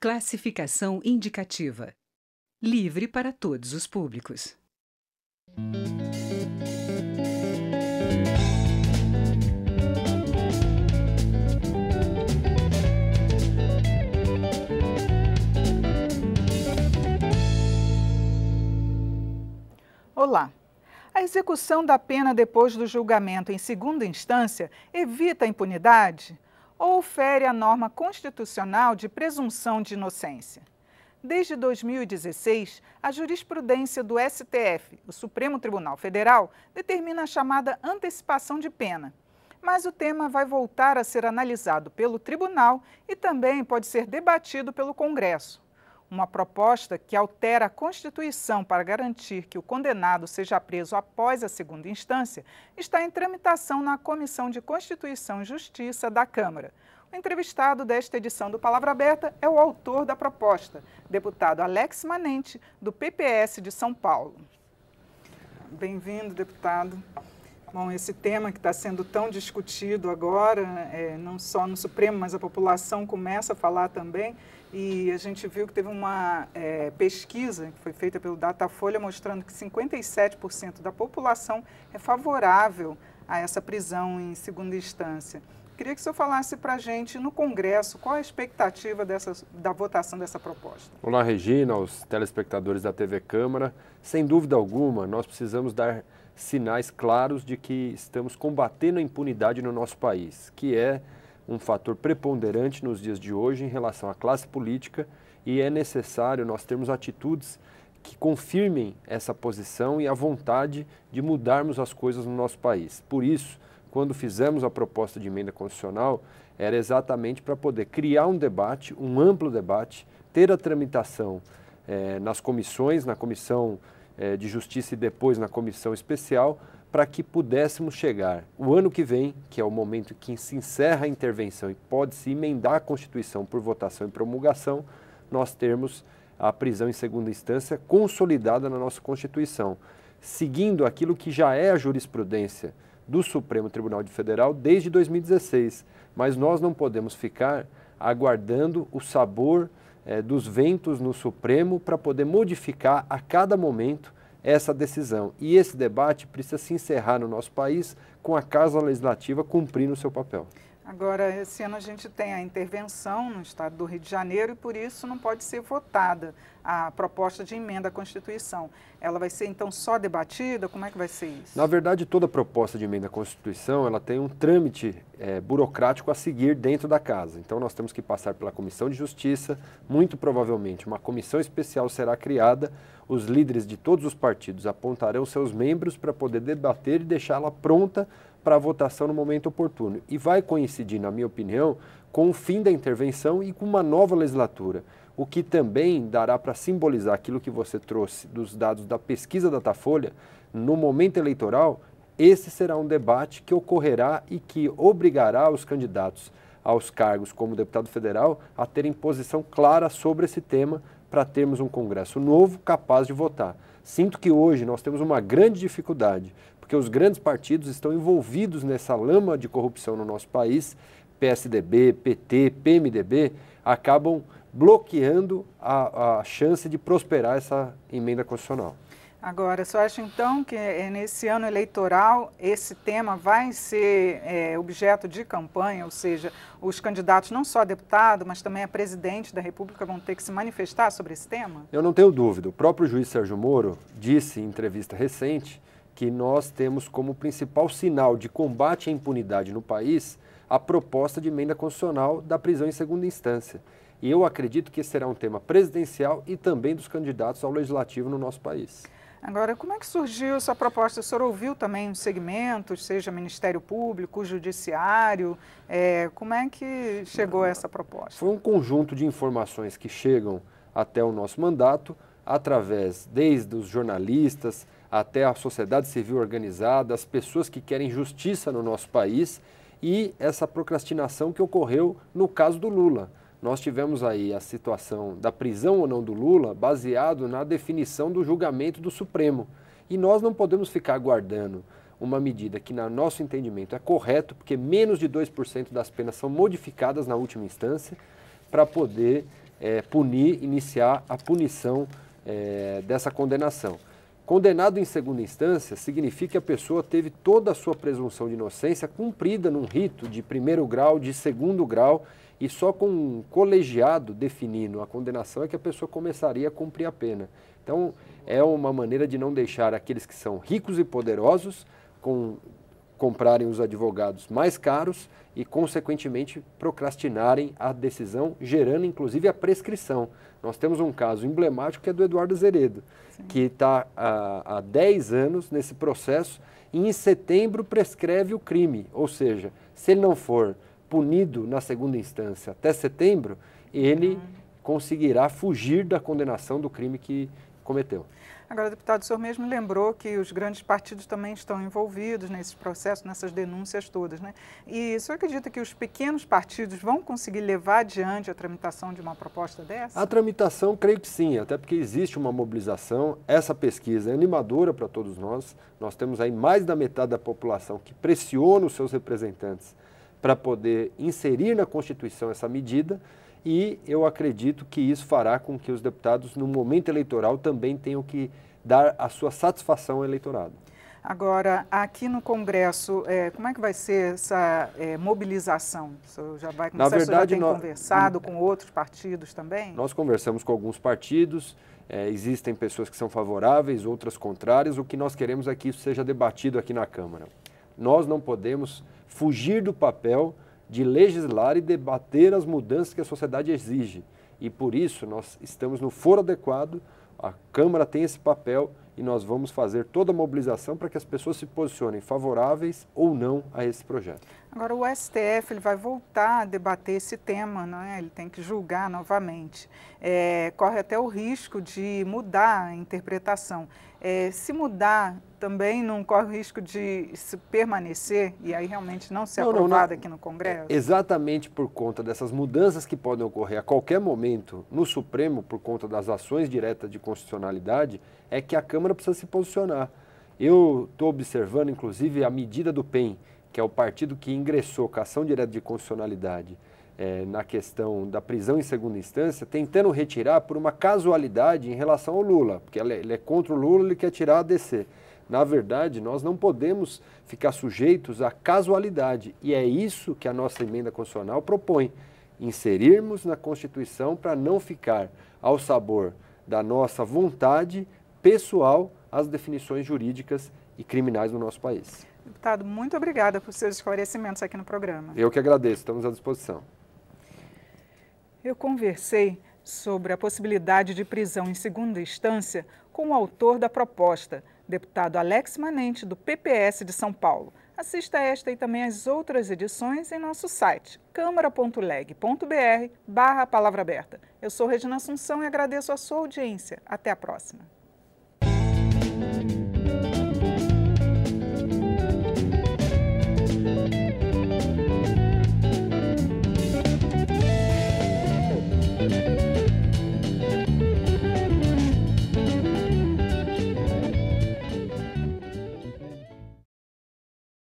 Classificação indicativa. Livre para todos os públicos. Olá! A execução da pena depois do julgamento em segunda instância evita a impunidade ou fere a norma constitucional de presunção de inocência? Desde 2016, a jurisprudência do STF, o Supremo Tribunal Federal, determina a chamada antecipação de pena. Mas o tema vai voltar a ser analisado pelo tribunal e também pode ser debatido pelo Congresso. Uma proposta que altera a Constituição para garantir que o condenado seja preso após a segunda instância está em tramitação na Comissão de Constituição e Justiça da Câmara. O entrevistado desta edição do Palavra Aberta é o autor da proposta, deputado Alex Manente, do PPS de São Paulo. Bem-vindo, deputado. Bom, esse tema que está sendo tão discutido agora, não só no Supremo, mas a população começa a falar também, e a gente viu que teve uma pesquisa que foi feita pelo Datafolha mostrando que 57% da população é favorável a essa prisão em segunda instância. Queria que o senhor falasse para a gente, no Congresso, qual a expectativa da votação dessa proposta? Olá, Regina, aos telespectadores da TV Câmara. Sem dúvida alguma, nós precisamos dar sinais claros de que estamos combatendo a impunidade no nosso país, que é um fator preponderante nos dias de hoje em relação à classe política, e é necessário nós termos atitudes que confirmem essa posição e a vontade de mudarmos as coisas no nosso país. Por isso, quando fizemos a proposta de emenda constitucional, era exatamente para poder criar um debate, um amplo debate, ter a tramitação nas comissões, na Comissão de Justiça e depois na Comissão Especial, para que pudéssemos chegar o ano que vem, que é o momento que se encerra a intervenção e pode-se emendar a Constituição por votação e promulgação, nós termos a prisão em segunda instância consolidada na nossa Constituição, seguindo aquilo que já é a jurisprudência do Supremo Tribunal Federal desde 2016. Mas nós não podemos ficar aguardando o sabor dos ventos no Supremo para poder modificar a cada momento essa decisão. E esse debate precisa se encerrar no nosso país com a Casa Legislativa cumprindo o seu papel. Agora, esse ano a gente tem a intervenção no estado do Rio de Janeiro e por isso não pode ser votada a proposta de emenda à Constituição. Ela vai ser então só debatida? Como é que vai ser isso? Na verdade, toda proposta de emenda à Constituição, ela tem um trâmite burocrático a seguir dentro da casa. Então nós temos que passar pela Comissão de Justiça, muito provavelmente uma comissão especial será criada, os líderes de todos os partidos apontarão seus membros para poder debater e deixá-la pronta para a votação no momento oportuno. E vai coincidir, na minha opinião, com o fim da intervenção e com uma nova legislatura, o que também dará para simbolizar aquilo que você trouxe dos dados da pesquisa Datafolha. No momento eleitoral, esse será um debate que ocorrerá e que obrigará os candidatos aos cargos como deputado federal a terem posição clara sobre esse tema para termos um Congresso novo capaz de votar. Sinto que hoje nós temos uma grande dificuldade, porque os grandes partidos estão envolvidos nessa lama de corrupção no nosso país, PSDB, PT, PMDB, acabam bloqueando a chance de prosperar essa emenda constitucional. Agora, você acha então que nesse ano eleitoral esse tema vai ser objeto de campanha, ou seja, os candidatos não só a deputado, mas também a presidente da República vão ter que se manifestar sobre esse tema? Eu não tenho dúvida. O próprio juiz Sérgio Moro disse em entrevista recente que nós temos como principal sinal de combate à impunidade no país a proposta de emenda constitucional da prisão em segunda instância. E eu acredito que esse será um tema presidencial e também dos candidatos ao legislativo no nosso país. Agora, como é que surgiu essa proposta? O senhor ouviu também os segmentos, seja Ministério Público, Judiciário, como é que chegou essa proposta? Foi um conjunto de informações que chegam até o nosso mandato, através desde os jornalistas até a sociedade civil organizada, as pessoas que querem justiça no nosso país e essa procrastinação que ocorreu no caso do Lula. Nós tivemos aí a situação da prisão ou não do Lula baseado na definição do julgamento do Supremo. E nós não podemos ficar aguardando uma medida que, no nosso entendimento, é correto, porque menos de 2% das penas são modificadas na última instância, para poder iniciar a punição dessa condenação. Condenado em segunda instância significa que a pessoa teve toda a sua presunção de inocência cumprida num rito de primeiro grau, de segundo grau, e só com um colegiado definindo a condenação é que a pessoa começaria a cumprir a pena. Então, é uma maneira de não deixar aqueles que são ricos e poderosos comprarem os advogados mais caros e, consequentemente, procrastinarem a decisão, gerando, inclusive, a prescrição. Nós temos um caso emblemático que é do Eduardo Azeredo, sim, que está há 10 anos nesse processo e em setembro prescreve o crime. Ou seja, se ele não for punido na segunda instância até setembro, ele conseguirá fugir da condenação do crime que cometeu. Agora, deputado, o senhor mesmo lembrou que os grandes partidos também estão envolvidos nesses processos, nessas denúncias todas, né? E o senhor acredita que os pequenos partidos vão conseguir levar adiante a tramitação de uma proposta dessa? A tramitação, creio que sim, até porque existe uma mobilização. Essa pesquisa é animadora para todos nós. Nós temos aí mais da metade da população que pressiona os seus representantes para poder inserir na Constituição essa medida, e eu acredito que isso fará com que os deputados, no momento eleitoral, também tenham que dar a sua satisfação ao eleitorado. Agora, aqui no Congresso, como é que vai ser essa mobilização? O senhor já vai começar, o senhor já tem conversado com outros partidos também? Nós conversamos com alguns partidos, existem pessoas que são favoráveis, outras contrárias. O que nós queremos é que isso seja debatido aqui na Câmara. Nós não podemos fugir do papel de legislar e debater as mudanças que a sociedade exige. E por isso nós estamos no foro adequado, a Câmara tem esse papel e nós vamos fazer toda a mobilização para que as pessoas se posicionem favoráveis ou não a esse projeto. Agora o STF ele vai voltar a debater esse tema, não é? Ele tem que julgar novamente. Corre até o risco de mudar a interpretação. Se mudar, também não corre o risco de se permanecer e aí realmente não ser aprovado aqui no Congresso? Exatamente por conta dessas mudanças que podem ocorrer a qualquer momento no Supremo, por conta das ações diretas de constitucionalidade, é que a Câmara precisa se posicionar. Eu estou observando, inclusive, a medida do PEN, que é o partido que ingressou com a ação direta de constitucionalidade na questão da prisão em segunda instância, tentando retirar por uma casualidade em relação ao Lula, porque ele é contra o Lula, ele quer tirar a ADC. Na verdade, nós não podemos ficar sujeitos à casualidade, e é isso que a nossa emenda constitucional propõe, inserirmos na Constituição para não ficar ao sabor da nossa vontade pessoal as definições jurídicas e criminais do nosso país. Deputado, muito obrigada por seus esclarecimentos aqui no programa. Eu que agradeço, estamos à disposição. Eu conversei sobre a possibilidade de prisão em segunda instância com o autor da proposta, deputado Alex Manente, do PPS de São Paulo. Assista esta e também as outras edições em nosso site, câmara.leg.br/Palavra Aberta. Eu sou Regina Assunção e agradeço a sua audiência. Até a próxima.